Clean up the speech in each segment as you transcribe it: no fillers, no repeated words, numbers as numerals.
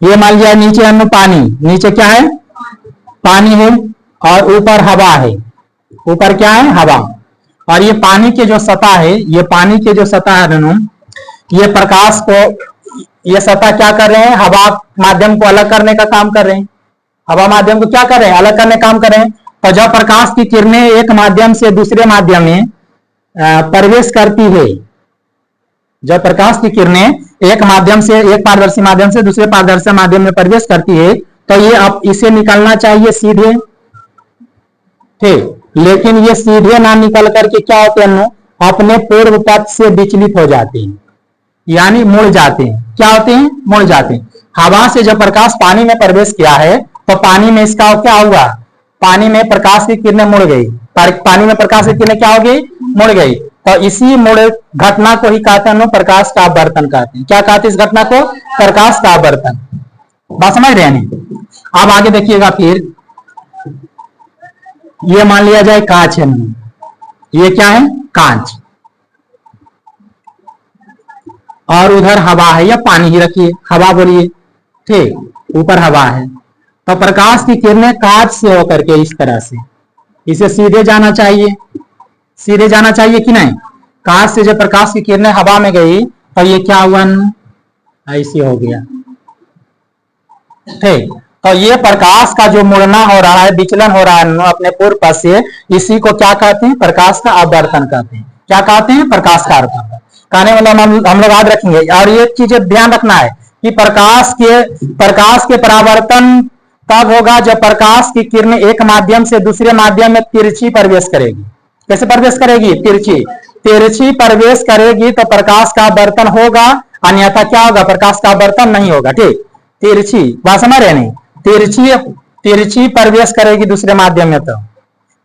ये मान लिया नीचे अनु पानी, नीचे क्या है पानी है, और ऊपर हवा है, ऊपर क्या है हवा। और ये पानी के जो सतह है, ये पानी के जो सतह है दोनों, ये प्रकाश को, ये सतह क्या कर रहे हैं, हवा माध्यम को अलग करने का काम कर रहे हैं। हवा माध्यम को क्या कर रहे हैं, अलग करने का काम कर रहे हैं। तो जब प्रकाश की किरणें एक माध्यम से दूसरे माध्यम में प्रवेश करती है, जब प्रकाश की किरणें एक माध्यम से, एक पारदर्शी माध्यम से दूसरे पारदर्शी माध्यम में प्रवेश करती है, तो ये अब इसे निकलना चाहिए सीधे, ठीक, लेकिन ये सीधे ना निकल करके क्या होते हैं, अपने पूर्व पथ से विचलित हो जाते हैं, यानी मुड़ जाते हैं। क्या होते हैं, मुड़ जाते हैं। हवा से जब प्रकाश पानी में प्रवेश किया है, तो पानी में इसका क्या हुआ, पानी में प्रकाश की किरणें मुड़ गई, पानी में प्रकाश की किरणें क्या हो गई, मुड़ गई। तो इसी मुड़ घटना को ही कहते हैं प्रकाश का आवर्तन कहते हैं। क्या कहते हैं इस घटना को, प्रकाश का आवर्तन। बात समझ रहे हैं। अब आगे देखिएगा, फिर ये मान लिया जाए कांच है, ये क्या है कांच, और उधर हवा है या पानी ही रखिए, हवा बोलिए, ठीक, ऊपर हवा है। तो प्रकाश की किरणें कांच से होकर के इस तरह से इसे सीधे जाना चाहिए, सीधे जाना चाहिए कि नहीं। कांच से जब प्रकाश की किरणें हवा में गई, तो ये क्या हुआ, ऐसे हो गया, ठीक। तो ये प्रकाश का जो मुड़ना हो रहा है, विचलन हो रहा है अपने पूर्व पथ से, इसी को क्या कहते हैं, प्रकाश का आवर्तन कहते हैं। क्या कहते हैं, प्रकाश का आवर्तन कहने मतलब हम लोग याद रखेंगे। और ये चीजें ध्यान रखना है कि प्रकाश के परावर्तन तब होगा जब प्रकाश की किरणें एक माध्यम से दूसरे माध्यम में तिरछी प्रवेश करेगी। कैसे प्रवेश करेगी, तिरछी प्रवेश करेगी, तो प्रकाश का आवर्तन होगा, अन्यथा क्या होगा, प्रकाश का आवर्तन नहीं होगा, ठीक। तिरछी बात समझ रहे नहीं, तिरछी प्रवेश करेगी दूसरे माध्यम में, तो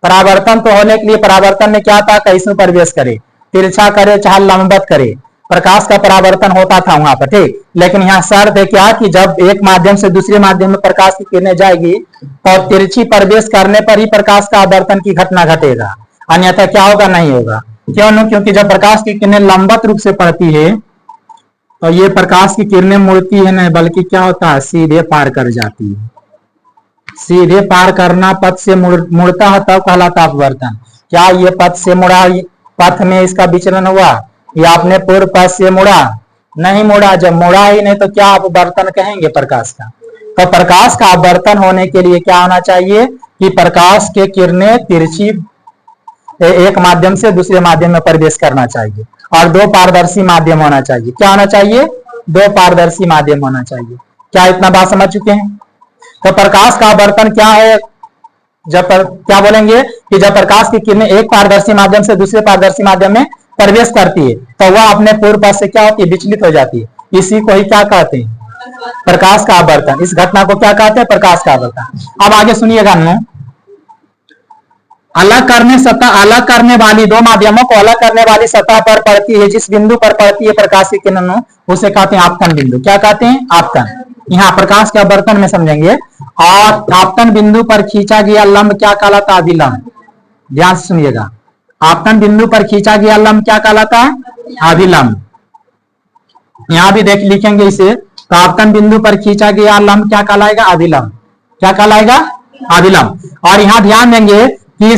परावर्तन तो होने के लिए परावर्तन में क्या था, कैसे प्रवेश करे, तिरछा करे चाहे लंबवत करे, प्रकाश का परावर्तन होता था वहां पर, ठीक। लेकिन यहाँ शर्त है क्या कि जब एक माध्यम से दूसरे माध्यम में प्रकाश की किरणें जाएगी, तो तिरछी प्रवेश करने पर ही प्रकाश का आवर्तन की घटना घटेगा, अन्यथा क्या होगा, नहीं होगा। क्यों, क्योंकि जब प्रकाश की किरणें लंबवत रूप से पड़ती है, तो ये प्रकाश की किरणें मुड़ती है नहीं, बल्कि क्या होता है, सीधे पार कर जाती है। सीधे पार करना, पथ से मुड़ता है तब कहलाता अपवर्तन। क्या ये पथ से मुड़ा, पथ में इसका विचलन हुआ, या अपने पूर्व पथ से मुड़ा, नहीं मुड़ा। जब मुड़ा ही नहीं तो क्या अपवर्तन कहेंगे प्रकाश का। तो प्रकाश का अपवर्तन होने के लिए क्या होना चाहिए कि प्रकाश के किरणें तिरछी एक माध्यम से दूसरे माध्यम में प्रवेश करना चाहिए, और दो पारदर्शी माध्यम होना चाहिए। क्या होना चाहिए, दो पारदर्शी माध्यम होना चाहिए। क्या इतना बात समझ चुके हैं। तो प्रकाश का आवर्तन क्या है, जब क्या बोलेंगे कि जब प्रकाश की किरणें एक पारदर्शी माध्यम से दूसरे पारदर्शी माध्यम में प्रवेश करती है, तो वह अपने पूर्व पथ से क्या होती है, विचलित हो जाती है। इसी को ही क्या कहते हैं, प्रकाश का आवर्तन। इस घटना को क्या कहते हैं, प्रकाश का आवर्तन। अब आगे सुनिएगा, अलग करने वाली दो माध्यमों को अलग करने वाली सतह पर पड़ती है, जिस बिंदु पर पड़ती है प्रकाश की किरणों, उसे कहते हैं आपतन बिंदु। क्या कहते हैं, आपतन। यहाँ प्रकाश के आवर्तन में समझेंगे। और आपतन बिंदु पर खींचा गया लंब क्या कहलाता है, अभिलंब। ध्यान से सुनिएगा, आपतन बिंदु पर खींचा गया लंब क्या कहलाता है, अभिलंब। यहाँ भी देख लिखेंगे इसे, तो आपतन बिंदु पर खींचा गया लंब क्या कहलाएगा, अभिलंब। क्या कहलाएगा, अभिलंब। और यहाँ ध्यान देंगे कि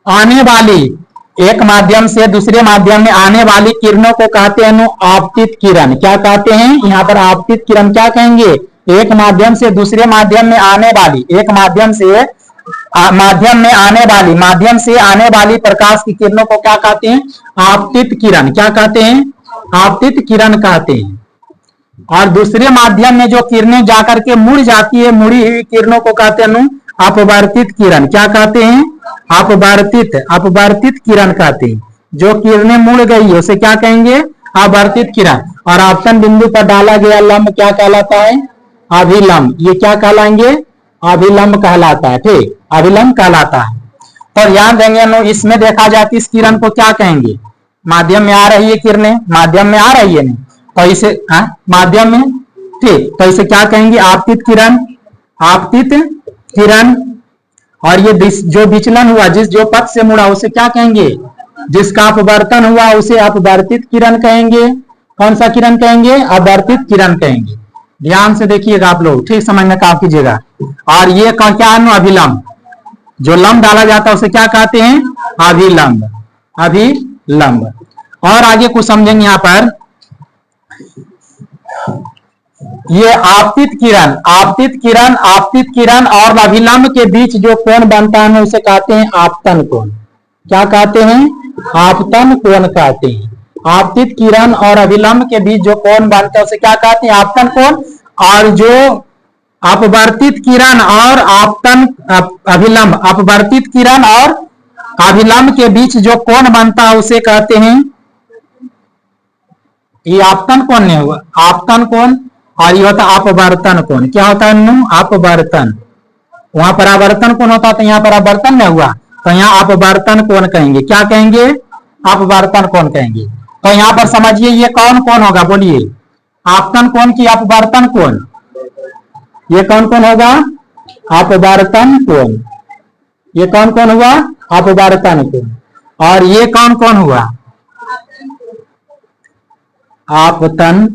आने वाली एक माध्यम से दूसरे माध्यम में आने वाली किरणों को कहते हैं आपतित किरण। क्या कहते हैं, यहाँ पर आपतित किरण क्या कहेंगे, एक माध्यम से दूसरे माध्यम में आने वाली, एक माध्यम से माध्यम में आने वाली प्रकाश की किरणों को क्या कहते हैं, आपतित किरण। क्या कहते हैं, आपतित किरण कहते हैं। और दूसरे माध्यम में जो किरणें जाकर के मुड़ जाती है, मुड़ी हुई किरणों को कहते हैं अपवर्तित किरण। क्या कहते हैं, अपवर्तित किरण कहते हैं। जो किरणें मुड़ गई है उसे क्या कहेंगे, अपवर्तित किरण। और आपतन बिंदु पर डाला गया लंब क्या कहलाता है, अभिलंब। ये क्या कहलाएंगे, अभिलंब कहलाता है, ठीक, अभिलंब कहलाता है। तो ध्यान देंगे, इसमें देखा जाए इस किरण को क्या कहेंगे, माध्यम में आ रही है किरणें, माध्यम में आ रही है नहीं, तो इसे माध्यम में, ठीक, तो इसे क्या कहेंगे, आपतित किरण, आपतित किरण। और ये जो विचलन हुआ, जो पथ से मुड़ा उसे क्या कहेंगे, जिसका अपवर्तन हुआ उसे अपवर्तित किरण कहेंगे। कौन सा किरण कहेंगे, अपवर्तित किरण कहेंगे। ध्यान से देखिएगा आप लोग, ठीक समझने का आप कीजिएगा। और ये क्या है, अभिलंब, जो लंब डाला जाता है उसे क्या कहते हैं, अभिलंब, अभिलंब। और आगे कुछ समझेंगे यहां पर, ये आपतित किरण, आपतित किरण, आपतित किरण और अभिलंब के बीच जो कोण बनता है उसे कहते हैं आपतन कोण। क्या कहते हैं, आपतन कोण कहते हैं। आपतित किरण और अभिलंब के बीच जो कोण बनता है उसे क्या कहते हैं, आपतन कोण। और जो अपवर्तित किरण और आपतन अभिलंब, अपवर्तित किरण और अभिलंब के बीच जो कोण बनता है उसे कहते हैं, ये आपतन कोण नहीं हुआ, आपतन कोण। और ये होता है अपवर्तन कोण। क्या होता है, अपवर्तन। वहां परावर्तन कोण होता तो यहाँ पर अपवर्तन नहीं हुआ, तो यहाँ अपवर्तन कोण कहेंगे। क्या कहेंगे, अपवर्तन कोण कहेंगे। तो यहाँ पर समझिए ये कौन कोण होगा, बोलिए, आपतन कोण की अपवर्तन कोण। ये कौन कोण होगा, अपवर्तन कोण। ये कौन कोण हुआ, अपवर्तन कोण। और ये कौन कोण हुआ, आपतन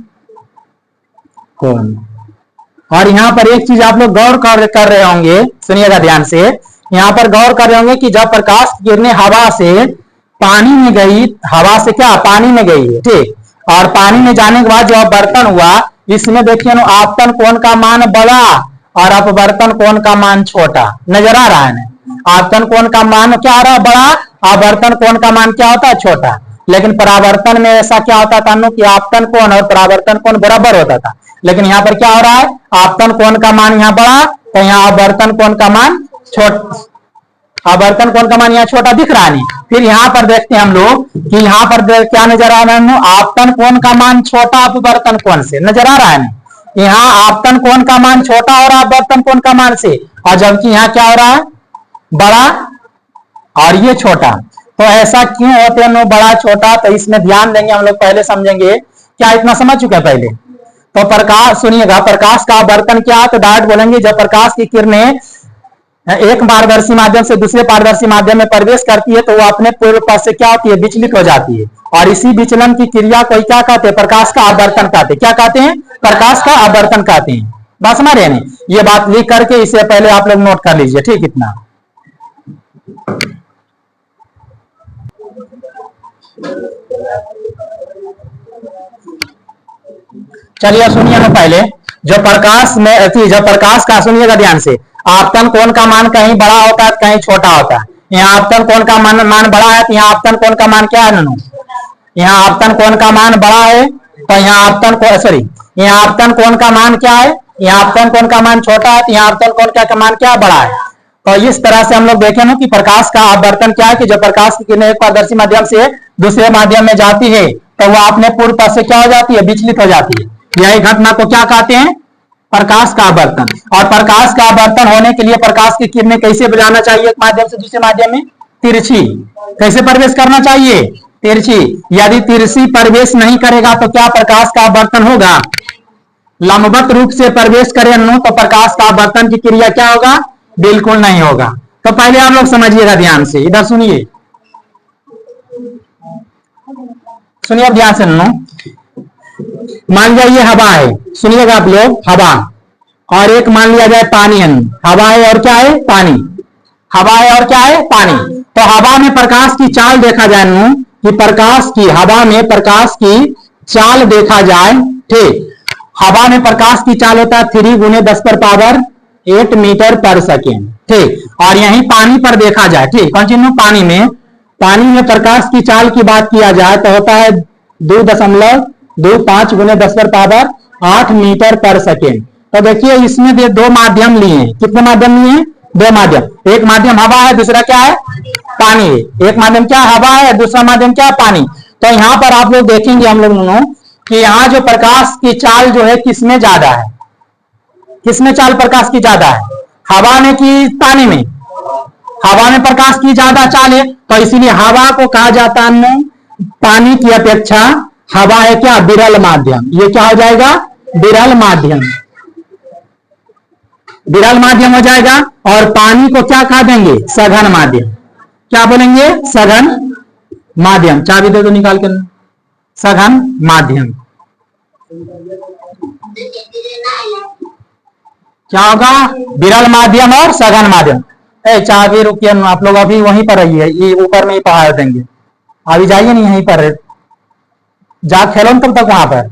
कोण। और यहाँ पर एक चीज आप लोग गौर कर रहे होंगे, सुनिएगा ध्यान से, यहाँ पर गौर कर रहे होंगे कि जब प्रकाश की किरणें हवा से पानी में गई, हवा से क्या पानी में गई है, ठीक, और पानी में जाने के बाद जो अपवर्तन हुआ, इसमें देखिए ना आपतन कोण का मान बड़ा और अपवर्तन कोण का मान छोटा नजर आ रहा है ना। आपतन कोण का मान क्या आ रहा है, बड़ा, अपवर्तन कोण का मान क्या होता है, छोटा। लेकिन परावर्तन में ऐसा क्या होता था कि आपतन कोण और परावर्तन कोण बराबर होता था, लेकिन यहाँ पर क्या हो रहा है, आपतन कोण का मान यहाँ बड़ा, तो यहाँ अपवर्तन कोण का मान छोटा, अपवर्तन कोण का मान यहाँ छोटा दिख रहा है। फिर यहाँ पर देखते हैं हम लोग कि यहाँ पर क्या नजर आ रहा है, आपतन कोण का मान छोटा अपवर्तन कोण से नजर आ रहा है। यहाँ आपतन कोण का मान छोटा हो रहा है अपवर्तन कोण का मान से, और जबकि यहाँ क्या हो रहा है, बड़ा और ये छोटा। तो ऐसा क्यों होते हैं बड़ा छोटा, तो इसमें ध्यान देंगे हम लोग, पहले समझेंगे। क्या इतना समझ चुके हैं पहले? तो प्रकाश, सुनिएगा, प्रकाश का आवर्तन क्या है, तो डायरेक्ट बोलेंगे जब प्रकाश की किरणें एक पारदर्शी माध्यम से दूसरे पारदर्शी माध्यम में प्रवेश करती है तो वो अपने पूर्व पथ से क्या होती है, विचलित हो जाती है। और इसी विचलन की क्रिया को क्या कहते हैं, प्रकाश का आवर्तन कहते हैं। क्या कहते हैं, प्रकाश का आवर्तन कहते हैं। बात समझ रहे हैं? ये बात लिख करके इसे पहले आप लोग नोट कर लीजिए, ठीक, इतना। चलिए सुनिए ना, पहले जो प्रकाश में थी, जब प्रकाश का, सुनिएगा ध्यान से, आपतन कोण का मान कहीं बड़ा होता है कहीं छोटा होता है। यहाँ आपतन कोण का मान बड़ा है, तो यहाँ आपतन कोण का मान क्या है ननू, यहाँ आपतन कोण का मान बड़ा है, तो यहाँ आपतन कोण, सॉरी, यहाँ आपतन कोण का मान क्या है, यहाँ आपतन कोण का मान छोटा है, तो यहाँ आपतन कोण का मान क्या बड़ा है। तो इस तरह से हम लोग देखें ना कि प्रकाश का आवर्तन क्या है, कि जब प्रकाश की किरणें एक पारदर्शी माध्यम से दूसरे माध्यम में जाती है तो वह अपने पूर्व पथ से क्या हो जाती है, विचलित हो जाती है। यही घटना को क्या कहते हैं, प्रकाश का आवर्तन। और प्रकाश का आवर्तन होने के लिए प्रकाश की किरणें कैसे जाना चाहिए एक माध्यम से दूसरे माध्यम में, तिरछी। कैसे प्रवेश करना चाहिए, तिरछी। यदि तिरछी प्रवेश नहीं करेगा तो क्या प्रकाश का आवर्तन होगा, लंबवत रूप से प्रवेश करें तो प्रकाश का आवर्तन की क्रिया क्या होगा, बिल्कुल नहीं होगा। तो पहले आप लोग समझिएगा ध्यान से, इधर सुनिए, सुनिए ध्यान से। मान लिया ये हवा है, सुनिएगा आप लोग, हवा, और एक मान लिया जाए पानी है। हवा है और क्या है, पानी। हवा है और क्या है, पानी। तो हवा में प्रकाश की चाल देखा जाए कि प्रकाश की, हवा में प्रकाश की चाल देखा जाए, ठीक, हवा में प्रकाश की चाल होता है 3 × 10⁻8 मीटर पर सेकेंड, ठीक। और यही पानी पर देखा जाए, ठीक, कौन चीज, पानी में, पानी में प्रकाश की चाल की बात किया जाए तो होता है 2.25 × 10⁻8 मीटर पर सेकेंड। तो देखिए इसमें दो माध्यम लिए, कितने माध्यम लिए, 2 माध्यम। एक माध्यम हवा है, दूसरा क्या है, पानी है। एक माध्यम क्या हवा है, दूसरा माध्यम क्या है, पानी। तो यहाँ पर आप लोग देखेंगे हम लोग कि यहाँ जो प्रकाश की चाल जो है किसमें ज्यादा है, किसमें चाल प्रकाश की ज्यादा है, हवा में कि पानी में। हवा में प्रकाश की ज्यादा चाल है, तो इसीलिए हवा को कहा जाता है पानी की अपेक्षा हवा है क्या, विरल माध्यम। ये क्या हो जाएगा, विरल माध्यम, विरल माध्यम हो जाएगा। और पानी को क्या कहा देंगे, सघन माध्यम। क्या बोलेंगे, सघन माध्यम। चाबी दे दो निकाल के, सघन माध्यम। क्या होगा? विरल माध्यम और सघन माध्यम। चाबी रुकिए, आप लोग अभी वहीं पर रहिए, ये ऊपर में ही पढ़ा देंगे, अभी जाइए नहीं, यहीं पर जा खेलो तब तक वहां पर।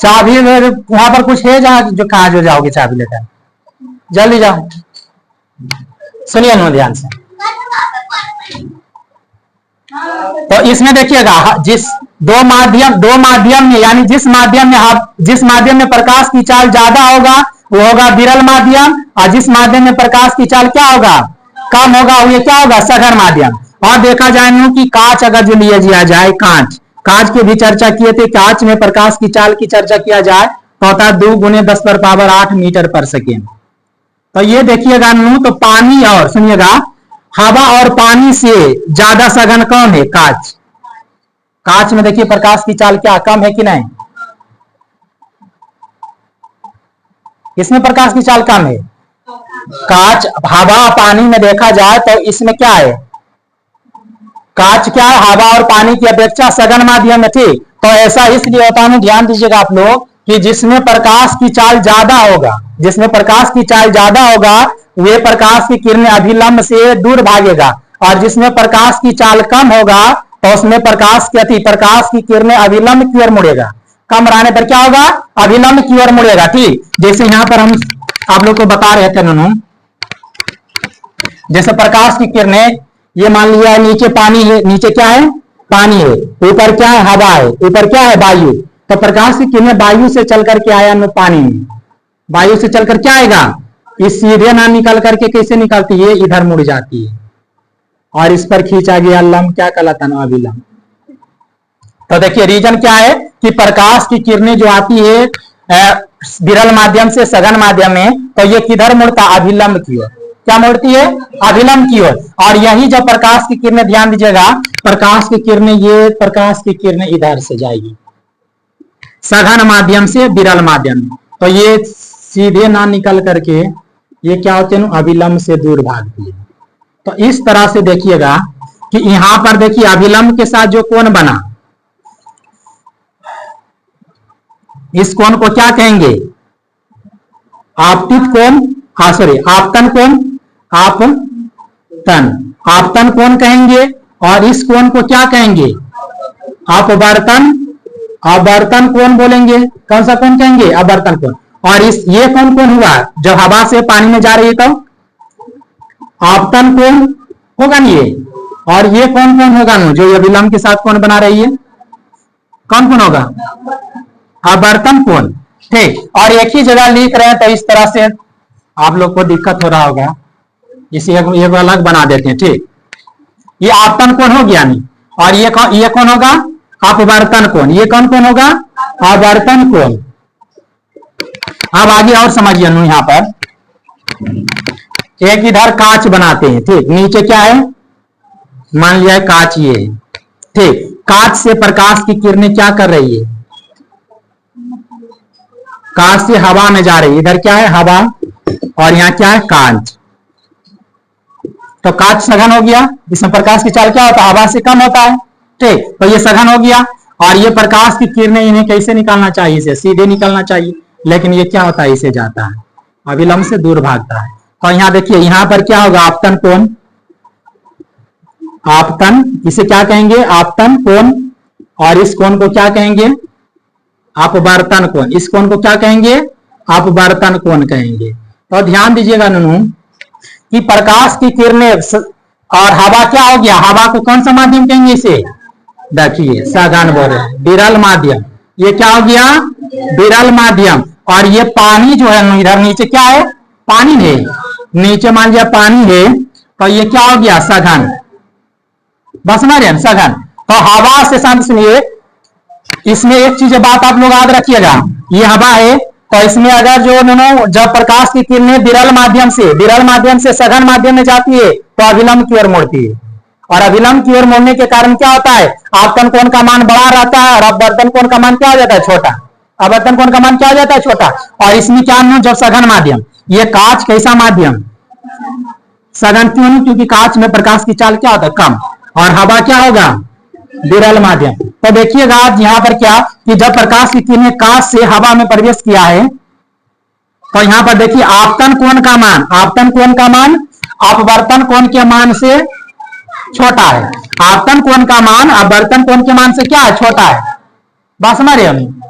चाबी वहां पर कुछ है जहाँ जो कहा जो जाओगे चाबी लेकर, जल्दी जाओ। सुनिए ना ध्यान से। तो इसमें देखिएगा, जिस दो माध्यम में, यानी जिस माध्यम में प्रकाश की चाल ज्यादा होगा वो होगा विरल माध्यम, और जिस माध्यम में प्रकाश की चाल क्या होगा? कम होगा, वो क्या होगा? सघन माध्यम। और देखा जाए कि कांच अगर जो लिया जाए, कांच की भी चर्चा किए थे। कांच में प्रकाश की चाल की चर्चा किया जाए तो होता है 2 × 10⁻8 मीटर पर सेकेंड। तो ये देखिएगा तो पानी और, सुनिएगा, हवा और पानी से ज्यादा सघन कौन है? कांच। कांच में देखिए प्रकाश की चाल क्या कम है कि नहीं? इसमें प्रकाश की चाल कम है। कांच, हवा पानी में देखा जाए तो इसमें क्या है? कांच क्या है? हवा और पानी की अपेक्षा सघन माध्यम है, ठीक। तो ऐसा इसलिए होता है, ध्यान दीजिएगा आप लोग, कि जिसमें प्रकाश की चाल ज्यादा होगा, जिसमें प्रकाश की चाल ज्यादा होगा वे प्रकाश की किरणें अभिलंब से दूर भागेगा, और जिसमें प्रकाश की चाल कम होगा तो उसमें प्रकाश की किरणें अभिलंब की ओर मुड़ेगा। कम रहने पर क्या होगा? अभिलंब की ओर मुड़ेगा, ठीक। जैसे यहां पर हम आप लोग को बता रहे थे नूनू, जैसे प्रकाश की किरणें, ये मान लिया नीचे पानी है, नीचे क्या है? पानी है, ऊपर क्या है? हवा है, ऊपर क्या है? वायु। तो प्रकाश की किरणें वायु से चल करके आया में पानी में, वायु से चलकर क्या आएगा? इस सीधे ना निकल करके कैसे निकलती है? इधर मुड़ जाती है, और इस पर खींचा गया लंब क्या कहलाता है? अभिलंब। तो देखिए रीजन क्या है कि प्रकाश की किरणें जो आती है विरल माध्यम से सघन माध्यम में, तो ये किधर मुड़ता? अभिलंब की ओर। क्या मुड़ती है? अभिलंब की ओर। और यही जब प्रकाश की किरणें, ध्यान दीजिएगा, प्रकाश की किरणें, ये प्रकाश की किरणें इधर से जाएगी सघन माध्यम से विरल माध्यम में, तो ये सीधे ना निकल करके ये क्या होते हैं? अभिलंब से दूर भागती है। तो इस तरह से देखिएगा कि यहां पर देखिए अभिलंब के साथ जो कोण बना, इस कोण को क्या कहेंगे? आपतित कोण, आपतन कोण, आपतन कोण कहेंगे। और इस कोण को क्या कहेंगे? अपवर्तन कोण बोलेंगे। कौन सा कोण कहेंगे? अपवर्तन कोण। और ये कौन हुआ? जब हवा से पानी में जा रही है तो आपतन कोण होगा नहीं ये। और ये कौन होगा ना जो अभिलंब के साथ कोण बना रही है? कौन होगा? अपवर्तन कोण, ठीक। और एक ही जगह लिख रहे हैं तो इस तरह से आप लोग को दिक्कत हो रहा होगा, इसे एक अलग बना देते हैं, ठीक। ये आपतन कोण हो गया नहीं। और ये कौन होगा? अपवर्तन कोण। ये कौन होगा? अपवर्तन कोण। अब आगे और समझिए यहां पर एक इधर कांच बनाते हैं, ठीक। नीचे क्या है? मान लिया है कांच, ये ठीक। कांच से प्रकाश की किरणें क्या कर रही है? कांच से हवा में जा रही है। इधर क्या है? हवा, और यहाँ क्या है? कांच। तो कांच सघन हो गया, इसमें प्रकाश की चाल क्या होता है? हवा से कम होता है, ठीक। तो ये सघन हो गया। और ये प्रकाश की किरणें इन्हें कैसे निकालना चाहिए? इसे सीधे निकलना चाहिए, लेकिन ये क्या होता है? इसे जाता है, अभिलंब से दूर भागता है। और यहाँ देखिए, यहाँ पर क्या होगा? आपतन कोण, आपतन, इसे क्या कहेंगे? आपतन कोण। और इस कोण को क्या कहेंगे? अपवर्तन कोण। इस कोण को क्या कहेंगे? अपवर्तन कोण कहेंगे। तो ध्यान दीजिएगा नूनू कि प्रकाश की किरणें और हवा क्या हो गया? हवा को कौन सा माध्यम कहेंगे? इसे देखिए सघन बोल रहे हैं, विरल माध्यम। ये क्या हो गया? विरल माध्यम। और ये पानी जो है इधर नीचे क्या है? पानी है। नीचे मान लिया पानी है, तो ये क्या हो गया? सघन। बस समझ रहे हैं? सघन। तो हवा से, शांत सुनिए, इसमें एक चीज बात आप लोग याद रखिएगा, ये हवा है तो इसमें अगर जो जब प्रकाश की किरणें विरल माध्यम से सघन माध्यम में जाती है तो अभिलंब की ओर मुड़ती है। और अभिलंब की ओर मुड़ने के कारण क्या होता है? आपतन कोण का मान बड़ा रहता है और अपवर्तन कोण का मान क्या हो जाता है? छोटा। अपवर्तन कोण का मान क्या हो जाता है? छोटा। और इसमें क्या है? जब सघन माध्यम, ये कांच कैसा माध्यम? सघन। क्यों? क्योंकि कांच में प्रकाश की चाल क्या होता है? कम। और हवा क्या होगा? विरल माध्यम। तो देखिएगा आज यहाँ पर क्या कि जब प्रकाश की किरणें कांच से हवा में प्रवेश किया है तो यहां पर देखिए आपतन कोण का मान, आपतन कोण का मान अपवर्तन कोण के मान से छोटा है। आपतन कोण का मान अपवर्तन कोण के मान से क्या है, छोटा है। बात समझ रहे हम।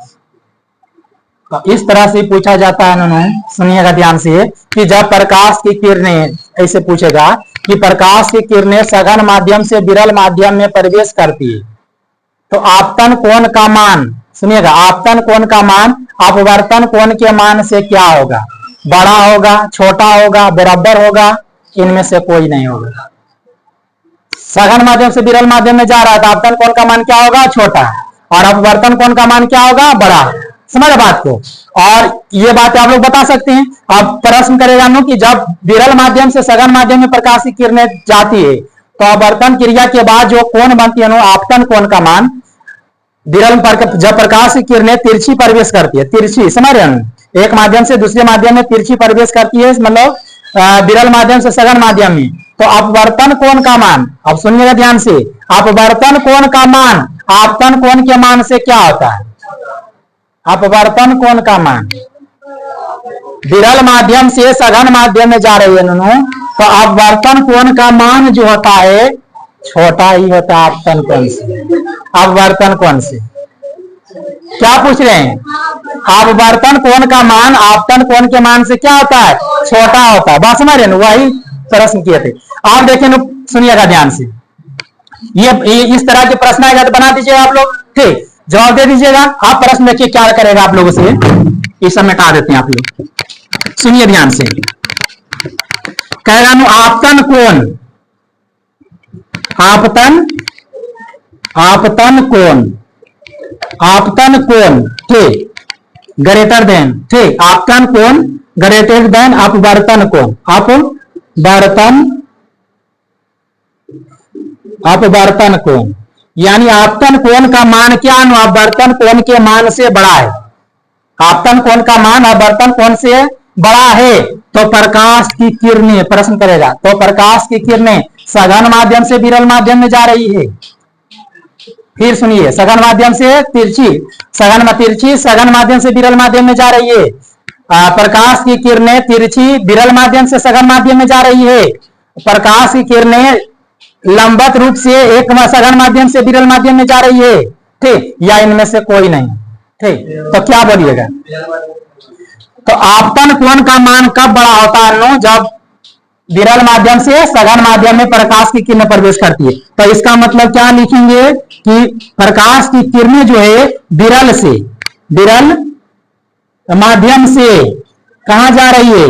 तो इस तरह से पूछा जाता है उन्होंने, सुनिएगा ध्यान से, कि जब प्रकाश की किरणें, ऐसे पूछेगा कि प्रकाश की किरणें सघन माध्यम से विरल माध्यम में प्रवेश करती है, तो आपतन कोण का मान, सुनिएगा, आपतन कोण का मान अपवर्तन कोण के मान से क्या होगा, बड़ा होगा, छोटा होगा, बराबर होगा, इनमें से कोई नहीं होगा। सघन माध्यम से विरल माध्यम में जा रहा है तो आपतन कोण का मान क्या होगा, छोटा, और अपवर्तन कोण का मान क्या होगा, बड़ा। समझ बात को। और ये बात आप लोग बता सकते हैं। अब प्रश्न करेगा नो कि जब विरल माध्यम से सघन माध्यम में प्रकाश की किरणें जाती है तो अपवर्तन क्रिया के बाद जो कोण बनती है आपतन कोण का मान, विरल जब प्रकाश की किरणें तिरछी प्रवेश करती है, तिरछी, समझ रहे हैं, एक माध्यम से दूसरे माध्यम में तिरछी प्रवेश करती है, मतलब विरल माध्यम से सघन माध्यम में, तो अपवर्तन कोण का मान, अब सुनिएगा ध्यान से, अपवर्तन कोण का मान आपतन कोण के मान से क्या होता है, अपवर्तन कोण का मान विरल माध्यम से सघन माध्यम में जा रही है तो अपवर्तन कोण का मान जो होता है छोटा ही होता है आपतन कोण से। अपवर्तन कोण से क्या पूछ रहे हैं, अपवर्तन कोण का मान आपतन कोण के मान से क्या होता है, छोटा होता है। बात समझ रहे हैं, वही प्रश्न किए थे। आप देखें, सुनिएगा ध्यान से, ये इस तरह के प्रश्न आएगा तो बना दीजिएगा आप लोग, ठीक, जवाब दे दीजिएगा। आप प्रश्न देखिए क्या करेगा आप लोगों से, इस सब मिटा देते हैं आप लोग, सुनिए ध्यान से। कहेगा आपतन कोण, आपतन, आपतन कोण, आपतन कोण, ठीक, ग्रेटर देन, ठीक, आपतन कोण ग्रेटर देन अपवर्तन कोण, अपवर्तन, अपवर्तन कोण, यानी आपतन कोण का मान क्या है, अपवर्तन कोण के मान से बड़ा है। आपतन कोण का मान अपवर्तन कोण से बड़ा है तो प्रकाश की किरणें, प्रश्न करेगा, तो प्रकाश की किरणें सघन माध्यम से विरल माध्यम में जा रही है। फिर सुनिए, सघन माध्यम से तिरछी, सघन में तिरछी, सघन माध्यम से विरल माध्यम में जा रही है। प्रकाश की किरणें तिरछी विरल माध्यम से सघन माध्यम में जा रही है। प्रकाश की किरणें लंबवत रूप से एक सघन माध्यम से विरल माध्यम में जा रही है, ठीक, या इनमें से कोई नहीं, ठीक। तो क्या बोलिएगा, तो आपतन कोण का मान कब बड़ा होता है, जब विरल माध्यम से सघन माध्यम में प्रकाश की किरणें प्रवेश करती है। तो इसका मतलब क्या लिखेंगे कि प्रकाश की किरणें जो है विरल से, विरल माध्यम से कहां जा रही है,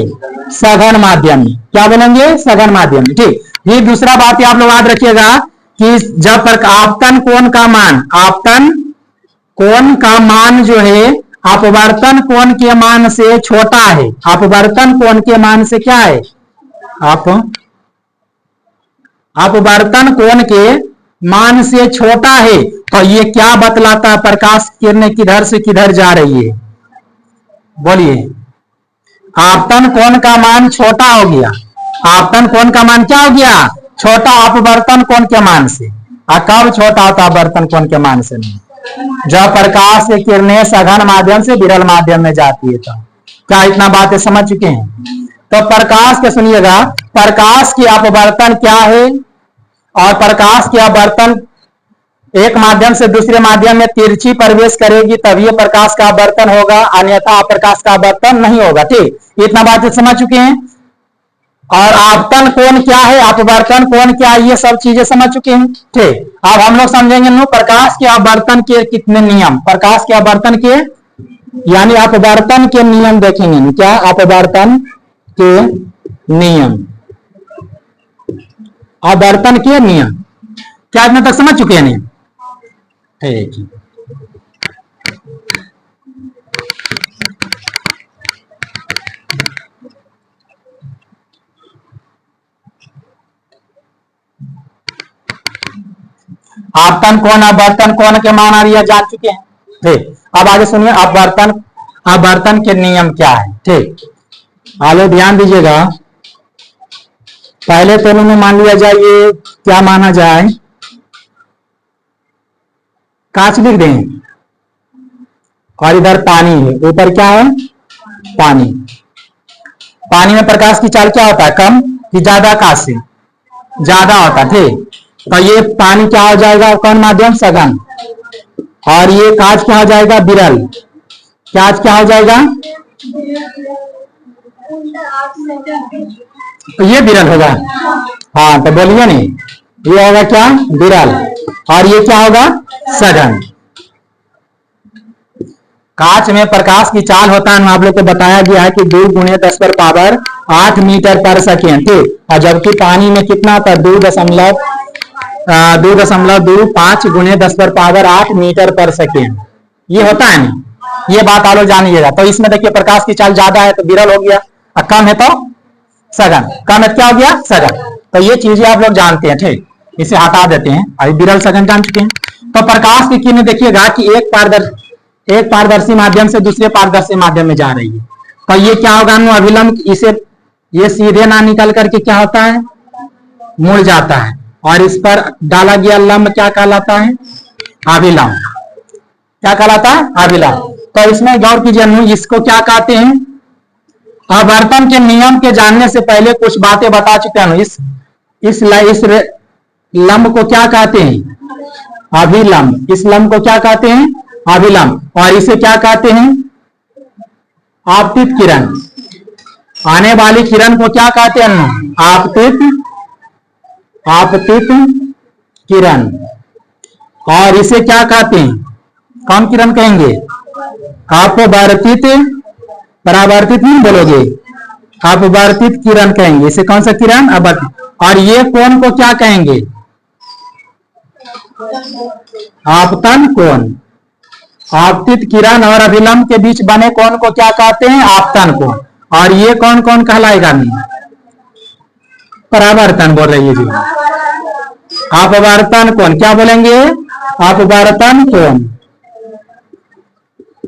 सघन माध्यम में। क्या बोलेंगे, सघन माध्यम में, ठीक। ये दूसरा बात आप लोग याद रखिएगा कि जब आपतन कोण का मान, आपतन कोण का मान जो है अपवर्तन कोण के मान से छोटा है, अपवर्तन कोण के मान से क्या है, अपवर्तन कोण के मान से छोटा है, तो ये क्या बतलाता है, प्रकाश किरणें किधर से किधर जा रही है, बोलिए। आपतन कोण का मान छोटा हो गया, आपतन कोण का मान क्या हो गया, छोटा अपवर्तन कोण के मान से। कब छोटा होता अपवर्तन कोण के मान से, नहीं, जब प्रकाश की किरणें सघन माध्यम से विरल माध्यम में जाती है। तो क्या इतना बातें समझ चुके हैं। तो प्रकाश के सुनिएगा, प्रकाश की अपवर्तन क्या है, और प्रकाश की अपवर्तन एक माध्यम से दूसरे माध्यम में तिरछी प्रवेश करेगी तभी प्रकाश का अपवर्तन होगा, अन्यथा प्रकाश का अपवर्तन नहीं होगा, ठीक। इतना बात समझ चुके हैं। और आपतन कोण क्या है, अपवर्तन कोण क्या है, ये सब चीजें समझ चुके हैं, ठीक। अब हम लोग समझेंगे प्रकाश के अपवर्तन के कितने नियम, प्रकाश के अपवर्तन के यानी अपवर्तन के नियम देखेंगे। क्या, अपवर्तन के नियम, अपवर्तन के नियम, क्या इतना तक समझ चुके हैं, ठीक। आपतन कोण अपवर्तन कोण के मान आ रही है, जान चुके हैं, ठीक। अब आगे सुनिए, अपवर्तन, अपवर्तन के नियम क्या है, ठीक। आगे ध्यान दीजिएगा। पहले तो उन्होंने मान लिया जाए, ये क्या माना जाए, कांच लिख दें और इधर पानी है, ऊपर क्या है, पानी, पानी में प्रकाश की चाल क्या होता है, कम कि ज्यादा, आकाश से ज्यादा होता है। ठीक, तो ये पानी क्या हो जाएगा, कौन माध्यम, सघन। और ये कांच क्या हो जाएगा, विरल। कांच क्या हो जाएगा, तो ये विरल होगा। हाँ तो बोलिए नहीं, ये होगा क्या, विरल। और ये क्या होगा, सघन। कांच में प्रकाश की चाल होता है, आप लोग को बताया गया है कि 2 × 10⁸ मीटर पर सेकेंड। ठीक, और जबकि पानी में कितना होता है, 2.25 × 10⁸ मीटर पर सेकेंड। ये होता है ना, ये बात आप लोग जानिएगा। तो इसमें देखिए प्रकाश की चाल ज्यादा है तो विरल हो गया, और कम है तो सघन। कम है तो क्या हो गया, सघन। तो ये चीजें आप लोग जानते हैं। ठीक, इसे हटा देते हैं, अभी विरल सघन जान चुके हैं। तो प्रकाश की किरण देखिएगा कि एक पारदर्शी माध्यम से दूसरे पारदर्शी माध्यम में जा रही है। तो ये क्या होगा, अभिलंब। इसे ये सीधे ना निकल करके क्या होता है, मुड़ जाता है, और इस पर डाला गया लंब क्या कहलाता है, अभिलंब। क्या कहलाता है, अभिलंब। तो इसमें गौर कीजिए, इसको क्या कहते हैं, आवर्तन के नियम के जानने से पहले कुछ बातें बता चुके हैं। इस लंब को क्या कहते हैं, अभिलंब। इस लंब को क्या कहते हैं, अभिलंब। और इसे क्या कहते हैं, आपतित किरण। आने वाली किरण को क्या कहते हैं, आपतित किरण। और इसे क्या कहते हैं, कौन किरण कहेंगे, अपवर्तित, परावर्तित नहीं बोलोगे, अपवर्तित किरण कहेंगे। इसे कौन सा किरण, अपवर्तित। और ये कोण को क्या कहेंगे, आपतन कोण। आपतित किरण और अभिलंब के बीच बने कोण को क्या कहते हैं, आपतन कोण। और ये कौन कौन कहलाएगा, परावर्तन बोल रही है जी, अपवर्तन कोण। क्या बोलेंगे, अपवर्तन कोण।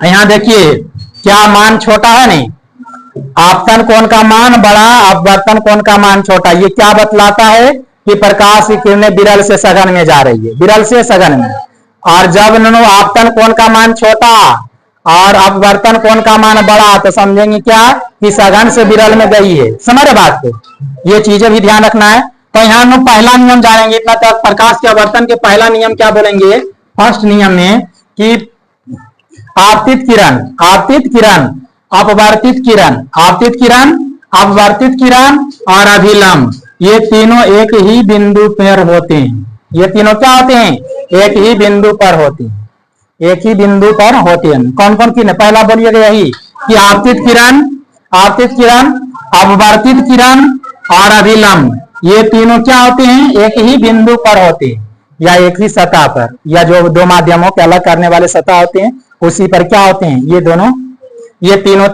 यहां देखिए क्या मान छोटा है, नहीं, आपतन कोण का मान बड़ा, अपवर्तन कोण का मान छोटा। ये क्या बतलाता है कि प्रकाश की किरणें विरल से सघन में जा रही है, विरल से सघन में। और जब आपतन कोण का मान छोटा और अपवर्तन कोण का मान बड़ा, तो समझेंगे क्या कि सघन से विरल में गई है। समझ रहे बात को, ये चीजें भी ध्यान रखना है। तो यहाँ हम पहला नियम जानेंगे इतना तक। प्रकाश के आवर्तन के पहला नियम क्या बोलेंगे, फर्स्ट नियम में, कि आपतित किरण, अपवर्तित किरण, अपवर्तित किरण और अभिलंब, ये तीनों एक ही बिंदु पर होते हैं। ये तीनों क्या होते हैं, एक ही बिंदु पर होते हैं, एक ही बिंदु पर होते हैं। कौन कौन किरण, पहला बोलिएगा यही कि आपतित किरण, अपवर्तित किरण और अभिलंब, ये तीनों क्या होते हैं, एक ही बिंदु पर होते हैं, या एक ही सतह पर, या जो 2 माध्यमों के अलग करने वाले सतह होते हैं उसी पर क्या होते हैं, ये तीनों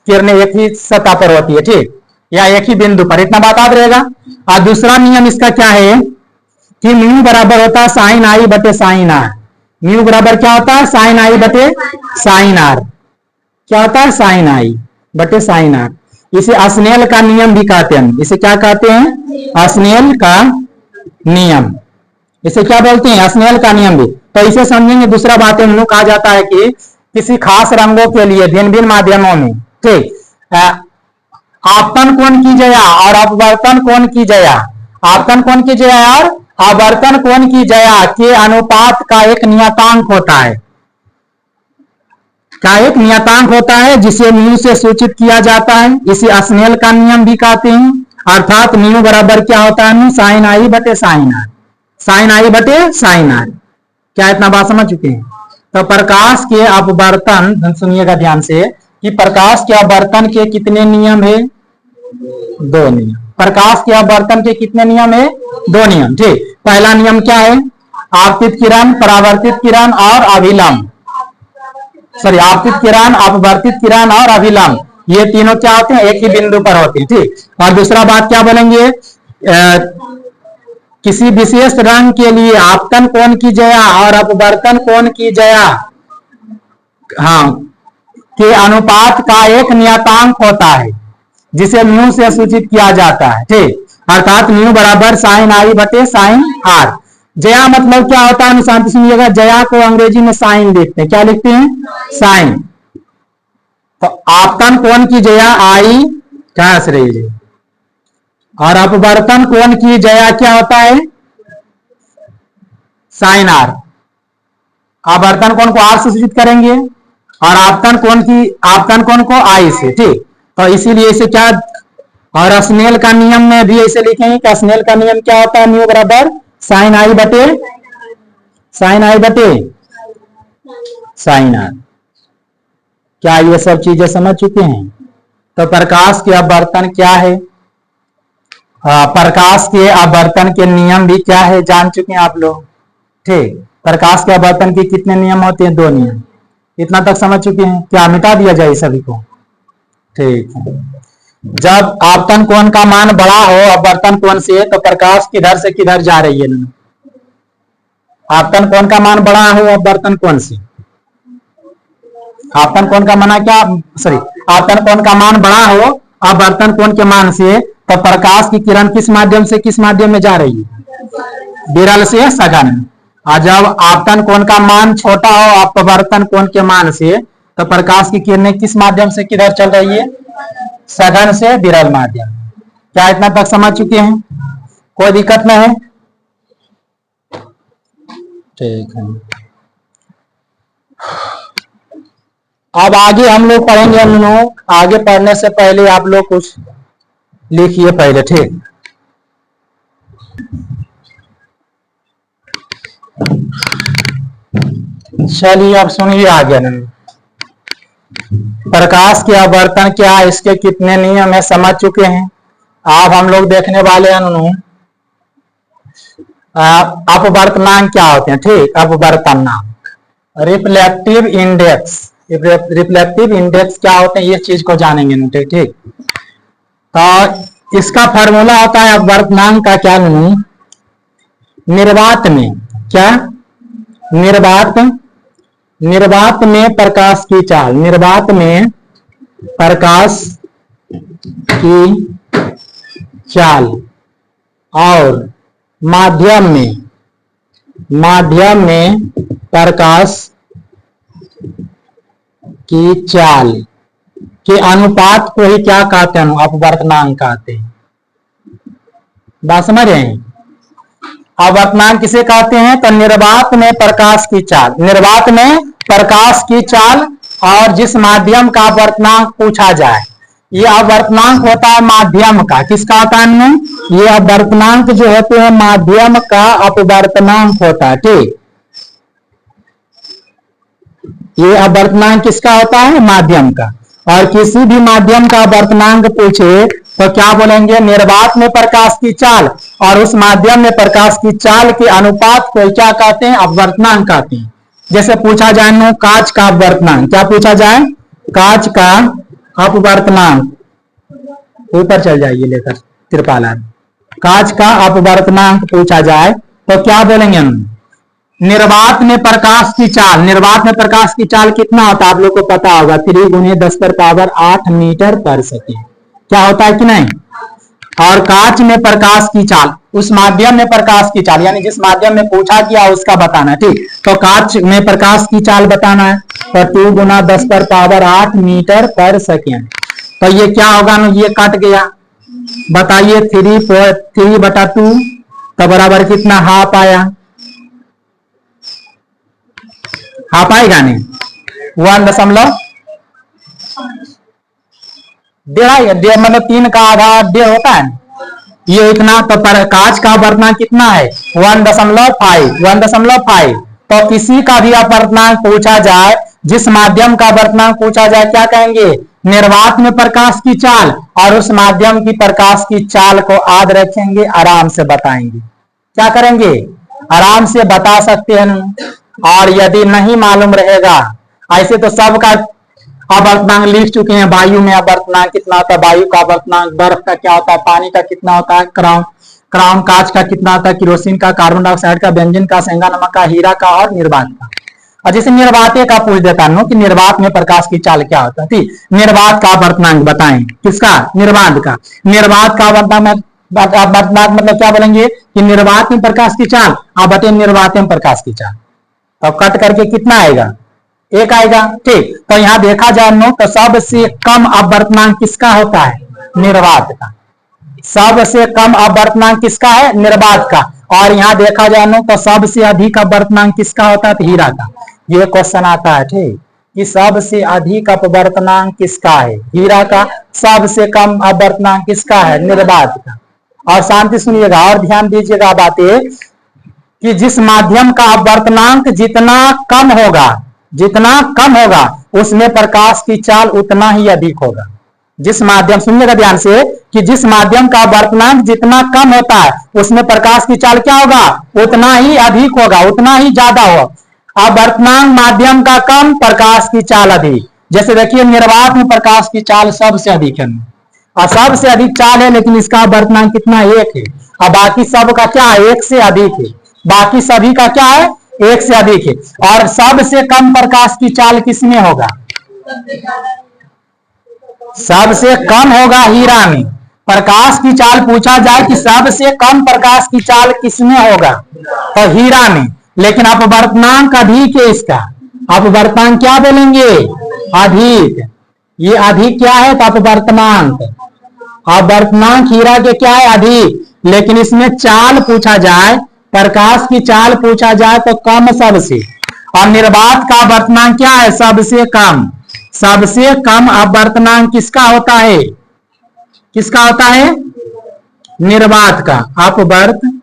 किरणें एक ही सतह पर होती है। ठीक, या एक ही बिंदु पर, इतना बात याद रहेगा। और दूसरा नियम इसका क्या है कि म्यू बराबर होता है साइन आई बटे साइन आर। म्यू बराबर क्या होता है, साइन आई बटे साइन आर। क्या होता है, साइन आई बटे साइन आर। इसे अस्नेल का नियम भी कहते हैं। इसे क्या कहते हैं, अस्नेल का नियम। इसे क्या बोलते हैं, अस्नेल का नियम भी। तो इसे समझेंगे। दूसरा बात है, कहा जाता है कि किसी खास रंगों के लिए भिन्न भिन्न माध्यमों में, ठीक, आपतन कोण की जया और अपवर्तन कोण की जया, आपतन कोण की जया और अपवर्तन कोण की जया के अनुपात का एक नियतांक होता है। का एक नियतांक होता है जिसे म्यू से सूचित किया जाता है। इसे अस्नेल का नियम भी कहते हैं। अर्थात म्यू बराबर क्या होता है, साइन आई बटे साइन आर, साइन आई बटे साइन आर। क्या इतना बात समझ चुके हैं। तो प्रकाश के अपवर्तन, सुनिएगा ध्यान से, कि प्रकाश के अपवर्तन के कितने नियम है, 2 नियम। प्रकाश के अपवर्तन के कितने नियम है, 2 नियम। ठीक, पहला नियम क्या है, आपतित किरण, परावर्तित किरण और अभिलंब, सॉरी, आपतित किरण, अपवर्तित किरण और अभिलंब, ये तीनों क्या होते हैं, एक ही बिंदु पर होते हैं। ठीक, और दूसरा बात क्या बोलेंगे, किसी विशेष रंग के लिए आपतन कोण की जया और अपवर्तन कोण की जया, हाँ, के अनुपात का एक नियतांक होता है जिसे म्यू से सूचित किया जाता है। ठीक, अर्थात म्यू बराबर साइन आई बटे साइन आर। जया मतलब क्या होता है, शांति सुनिएगा, जया को अंग्रेजी में साइन लिखते हैं। क्या लिखते हैं, साइन। तो आपतन कोण की जया आई क्या हंस रही है? और अपवर्तन कोण की जया क्या होता है? Sine r. आवर्तन कोण को आर से सूचित करेंगे और आपतन कोण को आई से, ठीक। तो इसीलिए इसे क्या, और स्नेल का नियम में भी ऐसे लिखेंगे कि स्नेल का नियम क्या होता है? न्यू बराबर साइन आई बटे साइन आर। क्या ये सब चीजें समझ चुके हैं? तो प्रकाश के अपवर्तन क्या है, प्रकाश के अपवर्तन के नियम भी क्या है जान चुके हैं आप लोग, ठीक। प्रकाश के अपवर्तन के कितने नियम होते हैं? 2 नियम। इतना तक समझ चुके हैं? क्या मिटा दिया जाए सभी को? ठीक है। जब आपतन कोण का मान बड़ा हो अपवर्तन कोण से, तो प्रकाश किधर से किधर जा रही है? आपतन कोण का मान बड़ा हो अपवर्तन कोण से, आपतन कोण का मान क्या, सॉरी, आपतन कोण का मान बड़ा हो अपवर्तन कोण के मान से, तो प्रकाश की किरण किस माध्यम से किस माध्यम में जा रही है? विरल से सघन। और जब आपतन कोण का मान छोटा हो अपवर्तन कोण के मान से, तो प्रकाश की किरणें किस माध्यम से किधर चल रही है? सघन से विरल माध्यम। क्या इतना तक समझ चुके हैं? कोई दिक्कत नहीं है? ठीक है। अब आगे हम लोग पढ़ेंगे। हम लोग आगे पढ़ने से पहले आप लोग कुछ लिखिए पहले, ठीक। चलिए अब सुनिए आगे। प्रकाश के अपवर्तन क्या है, इसके कितने नियम है समझ चुके हैं। अब हम लोग देखने वाले हैं अपवर्तनांक क्या होते हैं, ठीक। अपवर्तनांक, रिफ्लेक्टिव इंडेक्स, रिफ्लेक्टिव इंडेक्स क्या होते हैं ये चीज को जानेंगे, ठीक। तो इसका फॉर्मूला होता है अपवर्तनांक का क्या, निर्वात में क्या, निर्वात में प्रकाश की चाल, निर्वात में प्रकाश की चाल और माध्यम में प्रकाश की चाल के अनुपात को ही क्या कहते हैं? अपवर्तनांक कहते हैं। बात समझ रहे हैं? अपवर्तनांक किसे कहते हैं? तो निर्वात में प्रकाश की चाल, निर्वात में प्रकाश की चाल और जिस माध्यम का अपवर्तनांक पूछा जाए, ये अपवर्तनांक होता है माध्यम का। किसका होता है? ये अपवर्तनांक जो होते हैं माध्यम का अपवर्तनांक होता है, ठीक। ये अपवर्तनांक किसका होता है? माध्यम का। और किसी भी माध्यम का अपवर्तनांक पूछे तो क्या बोलेंगे? निर्वात में प्रकाश की चाल और उस माध्यम में प्रकाश की चाल के अनुपात को क्या कहते हैं? अपवर्तनांक कहते हैं। जैसे पूछा जाए कांच का अपवर्तनांक, क्या पूछा जाए? कांच का अपवर्तनांक, ऊपर चल जाइए लेकर तिरपाला, कांच का अपवर्तनांक पूछा जाए तो क्या बोलेंगे हम? निर्वात में प्रकाश की चाल, निर्वात में प्रकाश की चाल कितना होता है आप लोग को पता होगा? 3 × 10⁸ मीटर पर सेकेंड। क्या होता है कि नहीं? और कांच में प्रकाश की चाल, उस माध्यम में प्रकाश की चाल, यानी जिस माध्यम में पूछा गया उसका बताना, ठीक। तो कांच में प्रकाश की चाल बताना है तो 2 × 10⁸ मीटर पर सेकेंड। तो ये क्या होगा? ये कट गया, बताइए 3/2 तो बराबर कितना? हाफ आया, हाफ आएगा नहीं? 1.5 मतलब 3 का आधा 1.5 होता है, ये इतना। तो कांच का अपवर्तनांक कितना है? 1.5। तो किसी का भी अपवर्तनांक पूछा जाए, जिस माध्यम का अपवर्तनांक पूछा जाए, क्या कहेंगे? निर्वात में प्रकाश की चाल और उस माध्यम की प्रकाश की चाल को याद रखेंगे, आराम से बताएंगे। क्या करेंगे? आराम से बता सकते हैं। और यदि नहीं मालूम रहेगा, ऐसे तो सबका अपवर्तनांक लिख चुके हैं। वायु में अपवर्तनांक कितना होता है? वायु का अपवर्तनांक, बर्फ का क्या होता है, पानी का कितना होता है, क्राउन कांच का कितना होता है, केरोसिन का, कार्बन डाइऑक्साइड का, बेंजीन का, सेंगा नमक का, हीरा का और निर्वात का। और जैसे निर्वाते का पूछ देता हूं कि निर्वात में प्रकाश की चाल क्या होता है, ठीक। निर्वात का अपवर्तनांक बताएं, किसका? निर्वात का। निर्वात का अपवर्तनांक मतलब क्या बोलेंगे कि निर्वात में प्रकाश की चाल आप बटे निर्वात में प्रकाश की चाल। तो कट करके कितना आएगा? 1 आएगा, ठीक। तो यहां देखा जाए तो सबसे कम अपवर्तनांक किसका होता है? निर्वात का। सबसे कम अपवर्तनांक किसका है? निर्वात का। और यहाँ देखा जाए तो सबसे अधिक अपवर्तनांक किसका होता है? तो हीरा का। ये क्वेश्चन आता है, ठीक, कि सबसे अधिक अपवर्तनांक किसका है? हीरा का। सबसे कम अपवर्तनांक किसका है? निर्वात का। और शांति सुनिएगा और ध्यान दीजिएगा बातें कि जिस माध्यम का अपवर्तनांक जितना कम होगा उसमें प्रकाश की चाल उतना ही अधिक होगा। जिस माध्यम, सुनिएगा ध्यान से, कि जिस माध्यम का अपवर्तनांक जितना कम होता है उसमें प्रकाश की चाल क्या होगा? उतना ही अधिक होगा, उतना ही ज्यादा होगा। अपवर्तनांक माध्यम का कम, प्रकाश की चाल अधिक। जैसे देखिए निर्वात में प्रकाश की चाल सबसे अधिक है और सबसे अधिक चाल है, लेकिन इसका अपवर्तनांक कितना? 1 है। और बाकी सब का क्या है? 1 से अधिक है। बाकी सभी का क्या है? 1 से अधिक है। और सबसे कम प्रकाश की चाल किसमें होगा? सबसे कम होगा हीरा में। प्रकाश की चाल पूछा जाए कि सबसे कम प्रकाश की चाल किसमें होगा? तो हीरा में। लेकिन अपवर्तनांक अधिक है इसका। अपवर्तनांक क्या बोलेंगे? अधिक। ये अधिक क्या है? तो अपवर्तनांक। अपवर्तनांक हीरा के क्या है? अधिक। लेकिन इसमें चाल पूछा जाए, प्रकाश की चाल पूछा जाए तो कम सबसे। और निर्वात का अपवर्तनांक क्या है? सबसे कम। सबसे कम अपवर्तनांक किसका होता है? किसका होता है? निर्वात का अपवर्तनांक।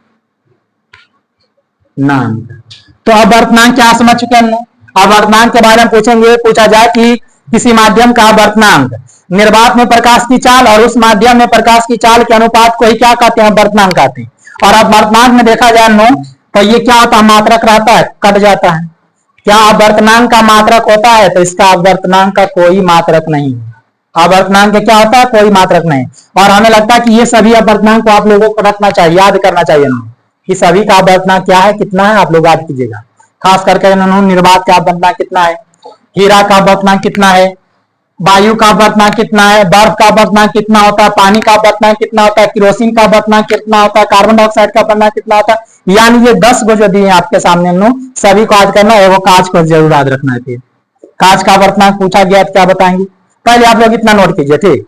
तो अपवर्तनांक क्या समझ चुके हैं? अपवर्तनांक के बारे में पूछेंगे, पूछा जाए कि किसी माध्यम का अपवर्तनांक, निर्वात में प्रकाश की चाल और उस माध्यम में प्रकाश की चाल के अनुपात को ही क्या कहते हैं? अपवर्तनांक कहते हैं। और अपवर्तनांक में देखा जाए तो ये क्या होता है? मात्रक रहता है, कट जाता है। क्या अपवर्तनांक का मात्रक होता है? तो इसका अपवर्तनांक का कोई मात्रक नहीं है। अपवर्तनांक का क्या होता है? कोई मात्रक नहीं। और हमें लगता है कि ये सभी अपवर्तनांक को आप लोगों को रखना चाहिए, याद करना चाहिए कि सभी का अपवर्तनांक क्या है, कितना है, आप लोग याद कीजिएगा। खास करके निर्वात का अपवर्तनांक कितना है, हीरा का अपवर्तनांक कितना है, वायु का अपवर्तनांक कितना है, बर्फ का अपवर्तनांक कितना होता है, पानी का अपवर्तनांक कितना होता है, केरोसिन का अपवर्तनांक कितना होता है, कार्बन डाइऑक्साइड का अपवर्तनांक कितना होता है। यानी ये 10 गो जो दिए आपके सामने सभी को याद करना है। वो कांच को जरूर याद रखना है। फिर कांच का अपवर्तनांक पूछा गया तो क्या बताएंगे? पहले आप लोग इतना नोट कीजिए, ठीक।